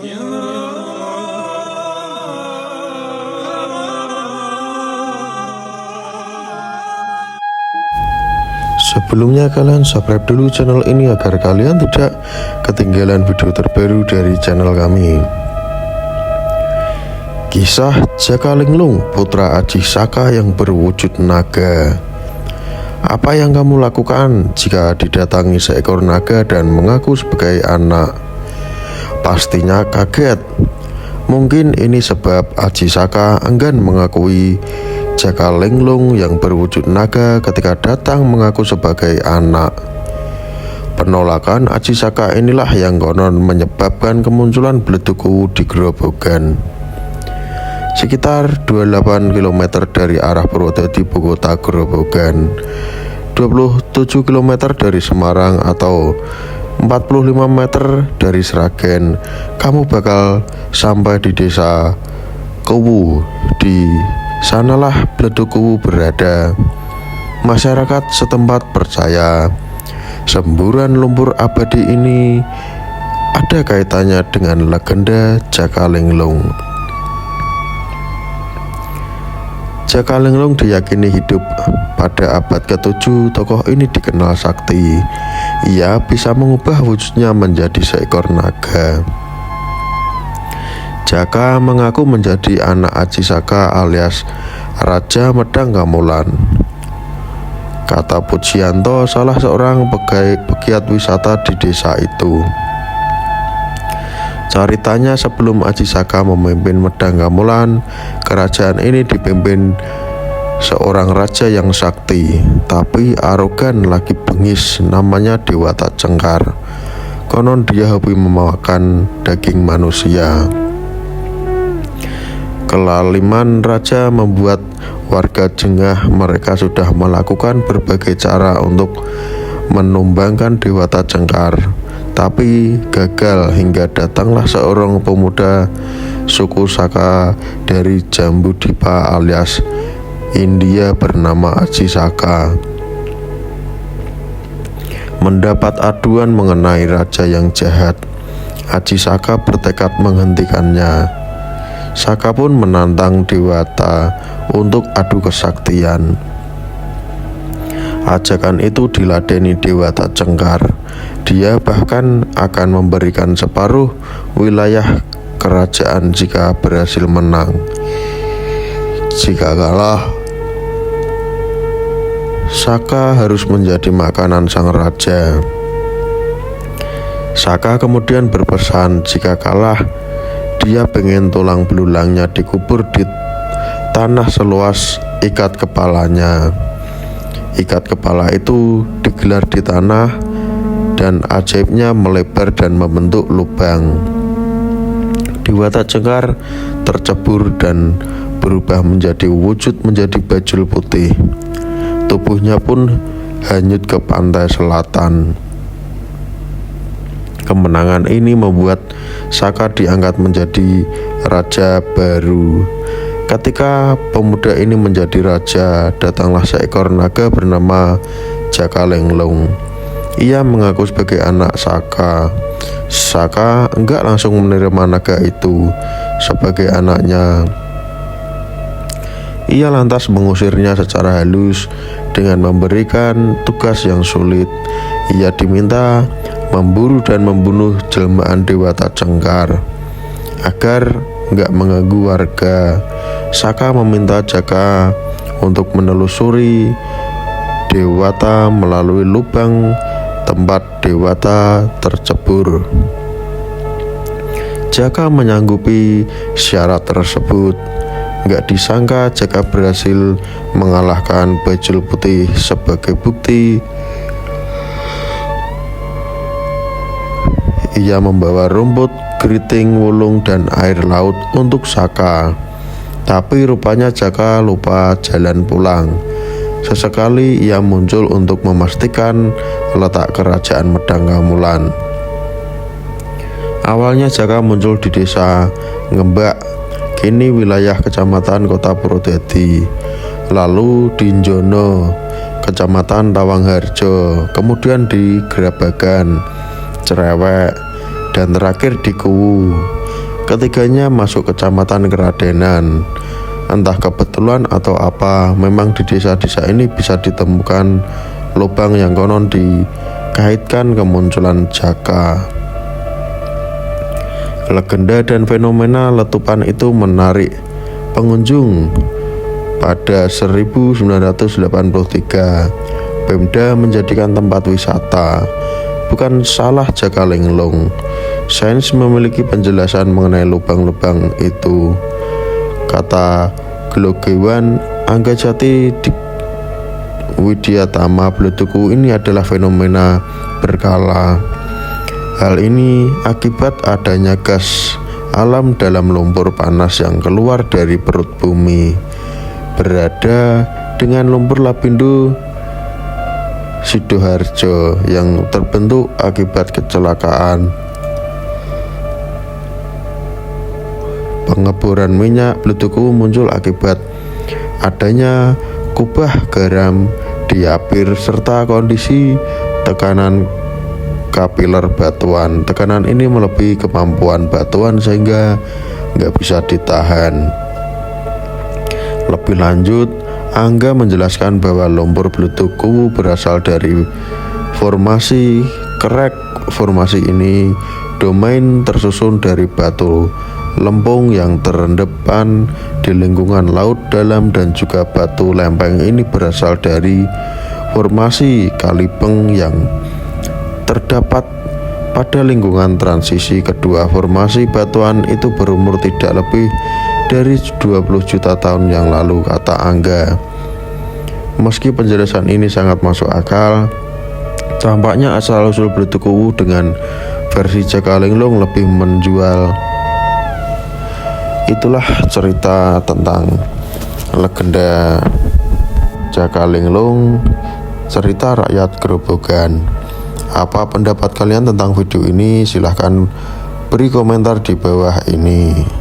Sebelumnya kalian subscribe dulu channel ini agar kalian tidak ketinggalan video terbaru dari channel kami. Kisah Jaka Linglung, putra Aji Saka yang berwujud naga. Apa yang kamu lakukan jika didatangi seekor naga dan mengaku sebagai anak? Pastinya kaget. Mungkin ini sebab Aji Saka enggan mengakui Jaka Linglung yang berwujud naga ketika datang mengaku sebagai anak. Penolakan Aji Saka inilah yang konon menyebabkan kemunculan Bledugwu di Grobogan. Sekitar 28 km dari arah Purwodadi ibu kota Grobogan, 27 km dari Semarang atau 45 meter dari Sragen, kamu bakal sampai di desa Kuwu. Di sanalah Bledugwu berada. Masyarakat setempat percaya semburan lumpur abadi ini ada kaitannya dengan legenda Jaka Linglung. Jaka Linglung diyakini hidup pada abad ke-7. Tokoh ini dikenal sakti. Ia bisa mengubah wujudnya menjadi seekor naga. Jaka mengaku menjadi anak Aji Saka alias Raja Medang Gamulan. Kata Pujianto, salah seorang pegiat wisata di desa itu. Ceritanya sebelum Aji Saka memimpin Medang Gamulan, kerajaan ini dipimpin seorang raja yang sakti, tapi arogan lagi bengis, namanya Dewata Cengkar. Konon dia hobi memakan daging manusia. Kelaliman raja membuat warga jengah. Mereka sudah melakukan berbagai cara untuk menumbangkan Dewata Cengkar, tapi gagal hingga datanglah seorang pemuda suku Saka dari Jambudipa alias India bernama Aji Saka. Mendapat aduan mengenai raja yang jahat, Aji Saka bertekad menghentikannya. Saka pun menantang Dewata untuk adu kesaktian. Ajakan itu diladeni Dewata Cengkar. Dia bahkan akan memberikan separuh wilayah kerajaan jika berhasil menang. Jika kalah, Saka harus menjadi makanan sang raja. Saka kemudian berpesan jika kalah, dia pengen tulang belulangnya dikubur di tanah seluas ikat kepalanya. Ikat kepala itu digelar di tanah dan ajaibnya melebar dan membentuk lubang. Dewata Cengkar tercebur dan berubah menjadi wujud menjadi bajul putih. Tubuhnya pun hanyut ke pantai selatan. Kemenangan ini membuat Saka diangkat menjadi raja baru. Ketika pemuda ini menjadi raja, datanglah seekor naga bernama Jaka Linglung. Ia mengaku sebagai anak Saka. Saka enggak langsung menerima naga itu sebagai anaknya. Ia lantas mengusirnya secara halus dengan memberikan tugas yang sulit. Ia diminta memburu dan membunuh jelmaan Dewata Cengkar agar enggak mengganggu warga. Saka meminta Jaka untuk menelusuri Dewata melalui lubang tempat Dewata tercebur. Jaka menyanggupi syarat tersebut. Gak disangka Jaka berhasil mengalahkan bajul putih. Sebagai bukti, ia membawa rumput, keriting, wulung, dan air laut untuk Saka. Tapi rupanya Jaka lupa jalan pulang. Sesekali ia muncul untuk memastikan letak kerajaan Medang Gamulan. Awalnya Jaka muncul di desa Ngembak, kini wilayah kecamatan Kota Purwodadi, lalu di Njono, kecamatan Tawangharjo, kemudian di Grabagan, Cerewek, dan terakhir di Kuwu. Ketiganya masuk kecamatan Keradenan. Entah kebetulan atau apa, memang di desa-desa ini bisa ditemukan lubang yang konon dikaitkan kemunculan Jaka. Legenda dan fenomena letupan itu menarik pengunjung. Pada 1983, Pemda menjadikan tempat wisata. Bukan salah Jaka Linglung. Sains memiliki penjelasan mengenai lubang-lubang itu. Kata Glogewan Anggajati Widyatama Bletuku, ini adalah fenomena berkala. Hal ini akibat adanya gas alam dalam lumpur panas yang keluar dari perut bumi, berada dengan lumpur Lapindo Sidoarjo yang terbentuk akibat kecelakaan pengeboran minyak Bletuku muncul akibat adanya kubah garam di apir serta kondisi tekanan kapiler batuan. Tekanan ini melebihi kemampuan batuan sehingga nggak bisa ditahan. Lebih lanjut, Angga menjelaskan bahwa lumpur Bletuku berasal dari formasi krek. Formasi ini domain tersusun dari batu lempung yang terendam di lingkungan laut dalam, dan juga batu lempeng ini berasal dari formasi Kalipeng yang terdapat pada lingkungan transisi. Kedua formasi batuan itu berumur tidak lebih dari 20 juta tahun yang lalu, kata Angga. Meski penjelasan ini sangat masuk akal, tampaknya asal-usul Bletuku dengan versi Jaka Linglung lebih menjual. Itulah cerita tentang legenda Jaka Linglung, cerita rakyat Grobogan. Apa pendapat kalian tentang video ini? Silahkan beri komentar di bawah ini.